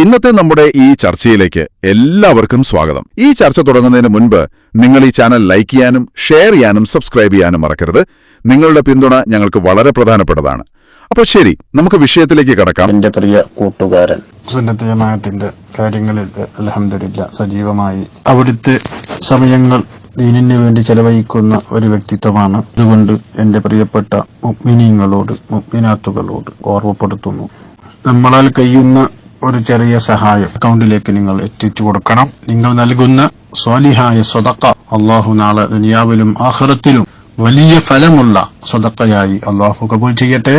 ഇന്നത്തെ നമ്മുടെ ഈ ചർച്ചയിലേക്ക് എല്ലാവർക്കും സ്വാഗതം. ഈ ചർച്ച തുടങ്ങുന്നതിന് മുൻപ് നിങ്ങൾ ഈ ചാനൽ ലൈക്ക് ചെയ്യാനും ഷെയർ ചെയ്യാനും സബ്സ്ക്രൈബ് ചെയ്യാനും മറക്കരുത്. നിങ്ങളുടെ പിന്തുണ ഞങ്ങൾക്ക് വളരെ പ്രധാനപ്പെട്ടതാണ്. അപ്പോൾ ശരി, നമുക്ക് വിഷയത്തിലേക്ക് കടക്കാം. എന്റെ പ്രിയ കൂട്ടുകാരൻ, സുന്നത്ത് ജമാഅത്തിന്റെ കാര്യങ്ങളിൽ അൽഹംദുലില്ലാഹ് സജീവമായി അവിടുത്തെ സമയങ്ങൾ ദീനിന് വേണ്ടി ചെലവഴിക്കുന്ന ഒരു വ്യക്തിത്വമാണ്. അതുകൊണ്ട് എന്റെ പ്രിയപ്പെട്ട മുഅ്മിനീങ്ങളോട് മുഅ്മിനാത്തുകളോട് ഓർമ്മപ്പെടുത്തുന്നു, നമ്മളാൽ കഴിയുന്ന ഒരു ചെറിയ സഹായം അക്കൗണ്ടിലേക്ക് നിങ്ങൾ എത്തിച്ചു കൊടുക്കണം. നിങ്ങൾ നൽകുന്ന സ്വാലിഹായ സ്വതക്ക അള്ളാഹു നാളെ ദുനിയാവിലും ആഖിറത്തിലും വലിയ ഫലമുള്ള സ്വതക്കയായി അള്ളാഹു കബൂൽ ചെയ്യട്ടെ.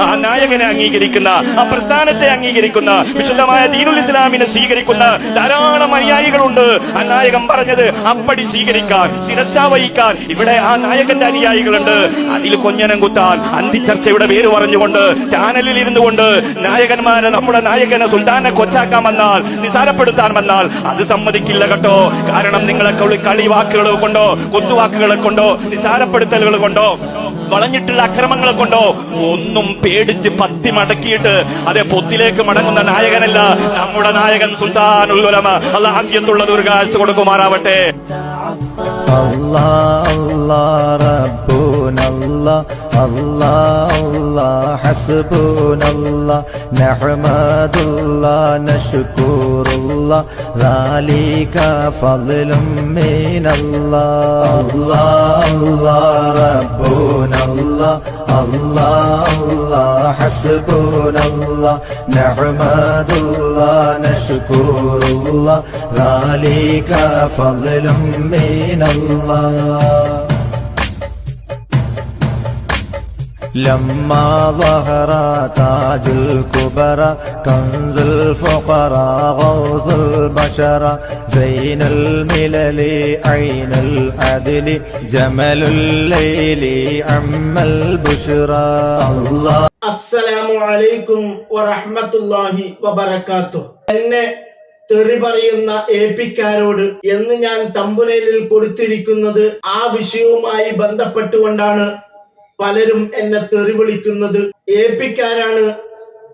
ആ നായകനെ അംഗീകരിക്കുന്ന, ആ പ്രസ്ഥാനത്തെ അംഗീകരിക്കുന്ന, വിശുദ്ധമായ ദീനുൽ ഇസ്ലാമിനെ സ്വീകരിക്കുന്ന ധാരാളം അനുയായികളുണ്ട്. ആ നായകൻ പറഞ്ഞത് അപ്പടി സ്വീകരിക്കാൻ, ശിരസാ വഹിക്കാൻ ഇവിടെ ആ നായകന്റെ അനുയായികളുണ്ട്. അതിൽ കൊഞ്ഞനം കുത്താൻ, അന്തിച്ചർച്ചയുടെ പേര് പറഞ്ഞുകൊണ്ട് ചാനലിൽ ഇരുന്നു കൊണ്ട് നായകന്മാരെ, നമ്മുടെ നായകനെ സുൽത്താനെ കൊച്ചാക്കാൻ വന്നാൽ, നിസാരപ്പെടുത്താൻ വന്നാൽ അത് സമ്മതിക്കില്ല കേട്ടോ. കാരണം നിങ്ങളെ കളി വാക്കുകൾ കൊണ്ടോ, കൊത്തുവാക്കുകളെ കൊണ്ടോ, നിസാരപ്പെടുത്തലുകൾ കൊണ്ടോ, വളഞ്ഞിട്ടുള്ള അക്രമങ്ങളെ കൊണ്ടോ ഒന്നും പേടിച്ച് പത്തി മടക്കിയിട്ട് അതേ പൊത്തിലേക്ക് മടങ്ങുന്ന നായകനല്ല നമ്മുടെ നായകൻ സുൽത്താനുൽ ഉലമ. അല്ലാഹ് ആഫിയത്തുള്ള ദീർഘായുസ്സ് കൊടുക്കുമാറാവട്ടെ. അല്ലാഹ് അല്ലാഹ് റബ്ബുനല്ലാഹ് അല്ലാഹ് അല്ലാഹ് ഹസ്ബുനല്ലാഹ് നഹ്മദുല്ലാഹ് നശ്കുറുല്ലാഹ് ദാലിക ഫളലും മിനല്ലാഹ്. അല്ലാഹ് അല്ലാഹ് റബ്ബുനല്ലാഹ് അല്ലാഹ് അല്ലാഹ് ഹസ്ബുനല്ലാഹ് നഹ്മദുല്ലാഹ് നശ്കുറുല്ലാഹ് ദാലിക ഫളലും മിനല്ലാഹ്. لما ظهر تاج الكبرى كنز الفقراء غوث البشر زين الملل عين العدل جمل الليل عم البشرى. الله. അസ്സലാമു അലൈക്കും വറഹ്മത്തുള്ളാഹി വബറകാതുഹു. എന്നെ തെറി പറയുന്ന ഏപ്പിക്കാരോട് എന്ന് ഞാൻ തമ്പുനയിലിൽ കൊടുത്തിരിക്കുന്നത് ആ വിഷയവുമായി ബന്ധപ്പെട്ടുകൊണ്ടാണ്. പലരും എന്നെ തെറി വിളിക്കുന്നത്. ഏപ്പിക്കാരാണ്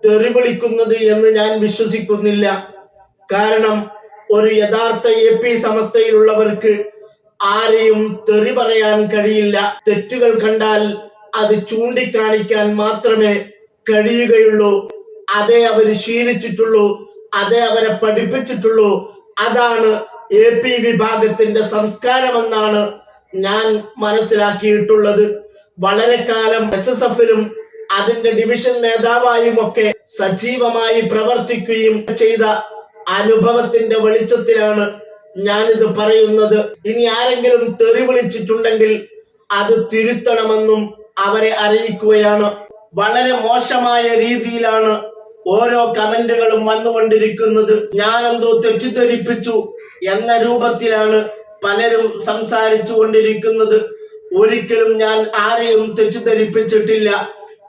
തെറി വിളിക്കുന്നത് എന്ന് ഞാൻ വിശ്വസിക്കുന്നില്ല. കാരണം ഒരു യഥാർത്ഥ AP സമസ്തയിലുള്ളവർക്ക് ആരെയും തെറി പറയാൻ കഴിയില്ല. തെറ്റുകൾ കണ്ടാൽ അത് ചൂണ്ടിക്കാണിക്കാൻ മാത്രമേ കഴിയുകയുള്ളൂ. അതേ അവർ ശീലിച്ചിട്ടുള്ളൂ, അതേ അവരെ പഠിപ്പിച്ചിട്ടുള്ളൂ. അതാണ് AP വിഭാഗത്തിന്റെ സംസ്കാരമെന്നാണ് ഞാൻ മനസ്സിലാക്കിയിട്ടുള്ളത്. വളരെ കാലം SSFലും അതിന്റെ ഡിവിഷൻ നേതാവായും ഒക്കെ സജീവമായി പ്രവർത്തിക്കുകയും ചെയ്ത അനുഭവത്തിന്റെ വെളിച്ചത്തിലാണ് ഞാനിത് പറയുന്നത്. ഇനി ആരെങ്കിലും തെറി വിളിച്ചിട്ടുണ്ടെങ്കിൽ അത് തിരുത്തണമെന്നും അവരെ അറിയിക്കുകയാണ്. വളരെ മോശമായ രീതിയിലാണ് ഓരോ കമന്റുകളും വന്നുകൊണ്ടിരിക്കുന്നത്. ഞാനെന്തോ തെറ്റിദ്ധരിപ്പിച്ചു എന്ന രൂപത്തിലാണ് പലരും സംസാരിച്ചു കൊണ്ടിരിക്കുന്നത്. ഒരിക്കലും ഞാൻ ആരെയും തെറ്റിദ്ധരിപ്പിച്ചിട്ടില്ല.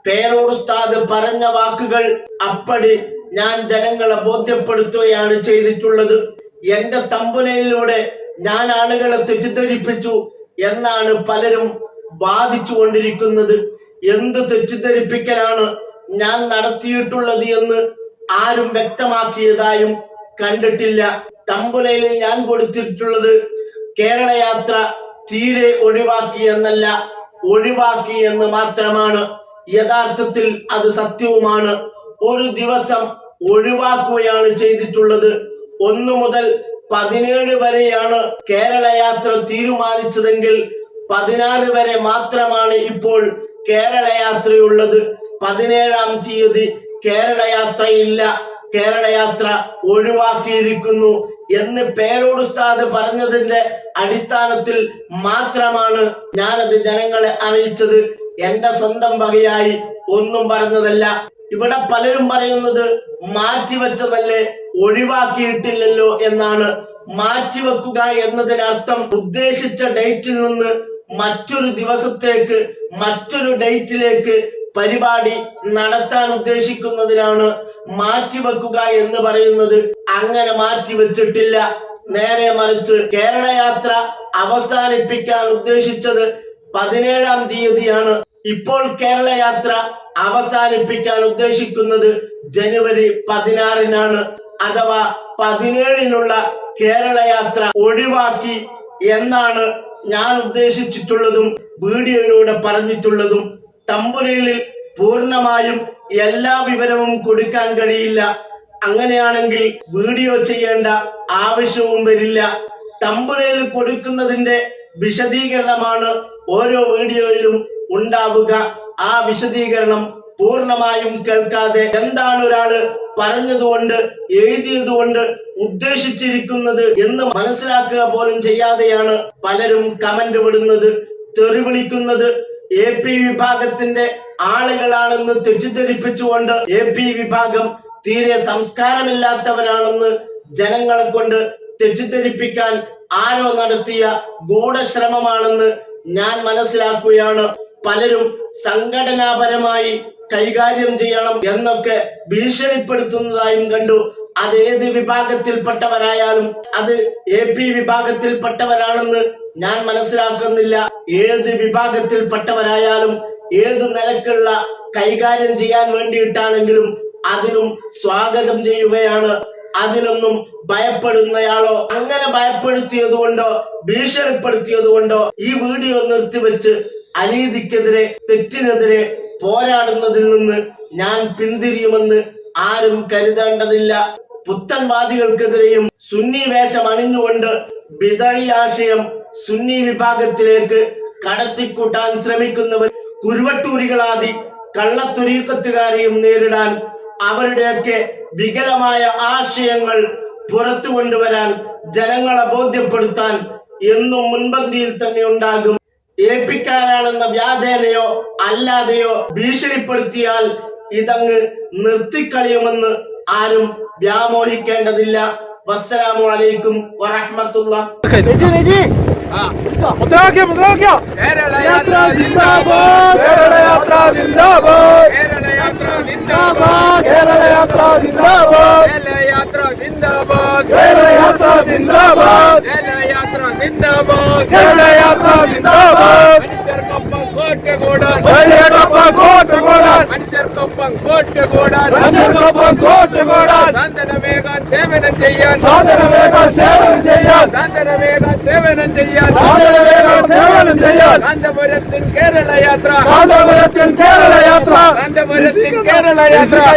പേരോട് ഉസ്താദ് പറഞ്ഞ വാക്കുകൾ അപ്പടി ഞാൻ ജനങ്ങളെ ബോധ്യപ്പെടുത്തുകയാണ് ചെയ്തിട്ടുള്ളത്. എന്റെ തമ്പുനയിലൂടെ ഞാൻ ആളുകളെ തെറ്റിദ്ധരിപ്പിച്ചു എന്നാണ് പലരും വാദിച്ചു കൊണ്ടിരിക്കുന്നത്. എന്ത് തെറ്റിദ്ധരിപ്പിക്കലാണ് ഞാൻ നടത്തിയിട്ടുള്ളത് എന്ന് ആരും വ്യക്തമാക്കിയതായും കണ്ടിട്ടില്ല. തമ്പുനയിൽ ഞാൻ കൊടുത്തിട്ടുള്ളത് കേരള യാത്ര തീരെ ഒഴിവാക്കി എന്നല്ല, ഒഴിവാക്കി എന്ന് മാത്രമാണ്. യഥാർത്ഥത്തിൽ അത് സത്യവുമാണ്. ഒരു ദിവസം ഒഴിവാക്കുകയാണ് ചെയ്തിട്ടുള്ളത്. 1 മുതൽ 17 വരെയാണ് കേരള യാത്ര തീരുമാനിച്ചതെങ്കിൽ 16 വരെ മാത്രമാണ് ഇപ്പോൾ കേരള യാത്രയുള്ളത്. 17-ാം തീയതി കേരള യാത്രയില്ല, കേരള യാത്ര ഒഴിവാക്കിയിരിക്കുന്നു എന്ന് പേരോട് ഉസ്താദ് പറഞ്ഞതിന്റെ അടിസ്ഥാനത്തിൽ മാത്രമാണ് ഞാനത് ജനങ്ങളെ അറിയിച്ചത്. എന്റെ സ്വന്തം വകയായി ഒന്നും പറഞ്ഞതല്ല. ഇവിടെ പലരും പറയുന്നത് മാറ്റിവെച്ചതല്ലേ, ഒഴിവാക്കിയിട്ടില്ലല്ലോ എന്നാണ്. മാറ്റിവെക്കുക എന്നതിനർത്ഥം ഉദ്ദേശിച്ച ഡേറ്റിൽ നിന്ന് മറ്റൊരു ദിവസത്തേക്ക്, മറ്റൊരു ഡേറ്റിലേക്ക് പരിപാടി നടത്താൻ ഉദ്ദേശിക്കുന്നതിനാണ് മാറ്റിവെക്കുക എന്ന് പറയുന്നത്. അങ്ങനെ മാറ്റിവെച്ചിട്ടില്ല. നേരെ മറിച്ച് കേരള യാത്ര അവസാനിപ്പിക്കാൻ ഉദ്ദേശിച്ചത് 17-ാം തീയതിയാണ്. ഇപ്പോൾ കേരള യാത്ര അവസാനിപ്പിക്കാൻ ഉദ്ദേശിക്കുന്നത് ജനുവരി 16-നാണ്. അഥവാ 17-നുള്ള കേരള യാത്ര ഒഴിവാക്കി എന്നാണ് ഞാൻ ഉദ്ദേശിച്ചിട്ടുള്ളതും വീഡിയോയിലൂടെ പറഞ്ഞിട്ടുള്ളതും. തമ്പുരയിൽ പൂർണ്ണമായും എല്ലാ വിവരവും കൊടുക്കാൻ കഴിയില്ല. അങ്ങനെയാണെങ്കിൽ വീഡിയോ ചെയ്യേണ്ട ആവശ്യവും വരില്ല. തമ്പുരയിൽ കൊടുക്കുന്നതിന്റെ വിശദീകരണമാണ് ഓരോ വീഡിയോയിലും ഉണ്ടാവുക. ആ വിശദീകരണം പൂർണ്ണമായും കേൾക്കാതെ എന്താണ് ഒരാള് പറഞ്ഞതുകൊണ്ട് എഴുതിയതുകൊണ്ട് ഉദ്ദേശിച്ചിരിക്കുന്നത് എന്ന് മനസ്സിലാക്കുക പോലും ചെയ്യാതെയാണ് പലരും കമന്റ് വിടുന്നത്, തെറി വിളിക്കുന്നത്. AP വിഭാഗത്തിന്റെ ആളുകളാണെന്ന് തെറ്റിദ്ധരിപ്പിച്ചുകൊണ്ട് AP വിഭാഗം തീരെ സംസ്കാരമില്ലാത്തവരാണെന്ന് ജനങ്ങളെ കൊണ്ട് തെറ്റിദ്ധരിപ്പിക്കാൻ ആരോ നടത്തിയ ഗൂഢശ്രമമാണെന്ന് ഞാൻ മനസ്സിലാക്കുകയാണ്. പലരും സംഘടനാപരമായി കൈകാര്യം ചെയ്യണം എന്നൊക്കെ ഭീഷണിപ്പെടുത്തുന്നതായും കണ്ടു. അത് ഏത് വിഭാഗത്തിൽപ്പെട്ടവരായാലും അത് AP വിഭാഗത്തിൽപ്പെട്ടവരാണെന്ന് ഞാൻ മനസ്സിലാക്കുന്നില്ല. ഏത് വിഭാഗത്തിൽപ്പെട്ടവരായാലും ഏത് നിലക്കുള്ള കൈകാര്യം ചെയ്യാൻ വേണ്ടിയിട്ടാണെങ്കിലും അതിനും സ്വാഗതം ചെയ്യുകയാണ്. അതിനൊന്നും ഭയപ്പെടുന്നയാളോ അങ്ങനെ ഭയപ്പെടുത്തിയത് കൊണ്ടോ ഭീഷണിപ്പെടുത്തിയത് കൊണ്ടോ ഈ വീഡിയോ നിർത്തിവെച്ച് അനീതിക്കെതിരെ തെറ്റിനെതിരെ പോരാടുന്നതിൽ നിന്ന് ഞാൻ പിന്തിരിയുമെന്ന് ആരും കരുതേണ്ടതില്ല. പുത്തൻവാദികൾക്കെതിരെയും സുന്നി വേഷം അണിഞ്ഞുകൊണ്ട് ബിദഈ ആശയം സുന്നി വിഭാഗത്തിലേക്ക് കടത്തിക്കൂട്ടാൻ ശ്രമിക്കുന്നവർ കുരുവട്ടൂരികളാദി കള്ളത്തൊരീക്കത്തുകാരെയും നേരിടാൻ അവരുടെയൊക്കെ വികലമായ ആശയങ്ങൾ പുറത്തു കൊണ്ടുവരാൻ ജനങ്ങളെ ബോധ്യപ്പെടുത്താൻ എന്നും മുൻപന്തിയിൽ തന്നെ ഉണ്ടാകും. ഏപ്പിക്കാരാണെന്ന വ്യാജേനയോ അല്ലാതെയോ ഭീഷണിപ്പെടുത്തിയാൽ ഇതങ്ങ് നിർത്തിക്കളിയുമെന്ന് ആരും വ്യാമോഹിക്കേണ്ടതില്ല. വസ്സലാമു അലൈക്കും വറഹ്മത്തുള്ളാഹി.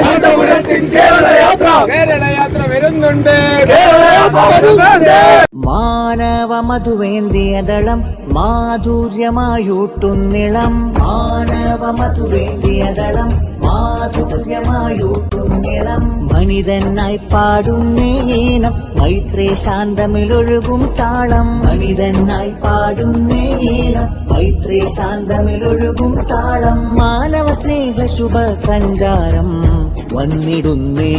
കാന്തപുരത്തിൻ കേരള യാത്ര വരുന്നുണ്ട്. മാനവ മധുവേന്തിയതളം മാധുര്യമായൂട്ടുന്നിളം. മാനവ മധുവേന്തിയതളം മാധുര്യമായൂട്ടുന്നിളം. മനിതനായി പാടുന്നേണം മൈത്രേ ശാന്തമിലൊഴുകും താളം. മനിതനായി പാടുന്നേണം മൈത്രേ ശാന്തമിലൊഴുകും താളം. മാനവ സ്നേഹ ശുഭ സഞ്ചാരം വന്നിടുന്നേ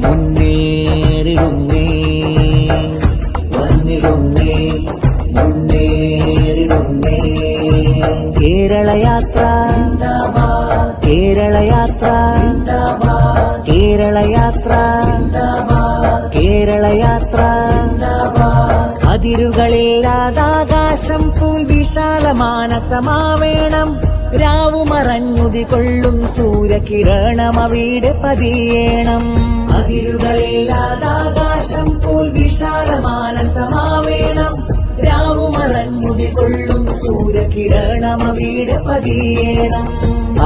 മുന്നേറിടുന്നേ. വന്നിടുന്നേ മുന്നേറിടുന്നേ. കേരളയാത്ര കേരളയാത്ര കേരളയാത്ര കേരളയാത്ര. അതിരുകളില്ലാതാകാശം പൂൽ വിശാലമാനസമാവേണം. രാവുമറഞ്ഞുതി കൊള്ളും സൂര്യകിരണം അവിടെ പതിയേണം. അതിരുകളില്ലാതാകാശം പൂൽ വിശാലമാനസമാവേണം. രാവുമറഞ്ഞുതി കൊള്ളും സൂര്യകിരണം അവിടെ പതിയേണം.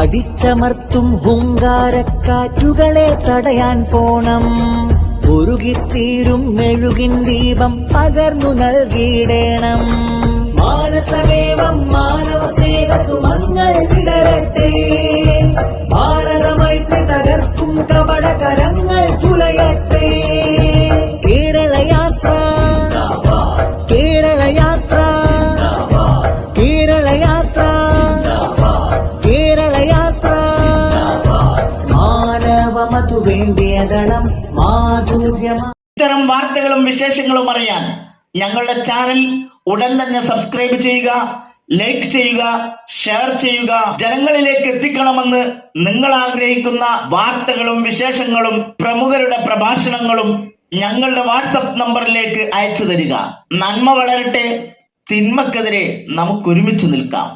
അടിച്ചമർത്തും ഹുങ്കാരക്കാറ്റുകളെ തടയാൻ പോണം. ഉരുകിത്തീരും മെഴുകിൻ ദീപം പകർന്നു നൽകിയിടേണം. മാനസമേവം മാനവ സ്നേഹ സുമങ്ങൾ വിടരട്ടെ. ഭാരതമൈത്രി തകർക്കും കപടകരങ്ങൾ തുലയട്ടെ. കേരളയാത്ര കേരളയാത്ര കേരളയാത്ര കേരളയാത്ര. മാനവ മധുവേന്തിയതളം മാധുര്യമാ. ഇത്തരം വാർത്തകളും വിശേഷങ്ങളും അറിയാൻ ഞങ്ങളുടെ ചാനൽ ഉടൻ തന്നെ സബ്സ്ക്രൈബ് ചെയ്യുക, ലൈക്ക് ചെയ്യുക, ഷെയർ ചെയ്യുക. ജനങ്ങളിലേക്ക് എത്തിക്കണമെന്ന് നിങ്ങൾ ആഗ്രഹിക്കുന്ന വാർത്തകളും വിശേഷങ്ങളും പ്രമുഖരുടെ പ്രഭാഷണങ്ങളും ഞങ്ങളുടെ വാട്സപ്പ് നമ്പറിലേക്ക് അയച്ചു തരിക. നന്മ വളരട്ടെ, തിന്മക്കെതിരെ നമുക്കൊരുമിച്ച് നിൽക്കാം.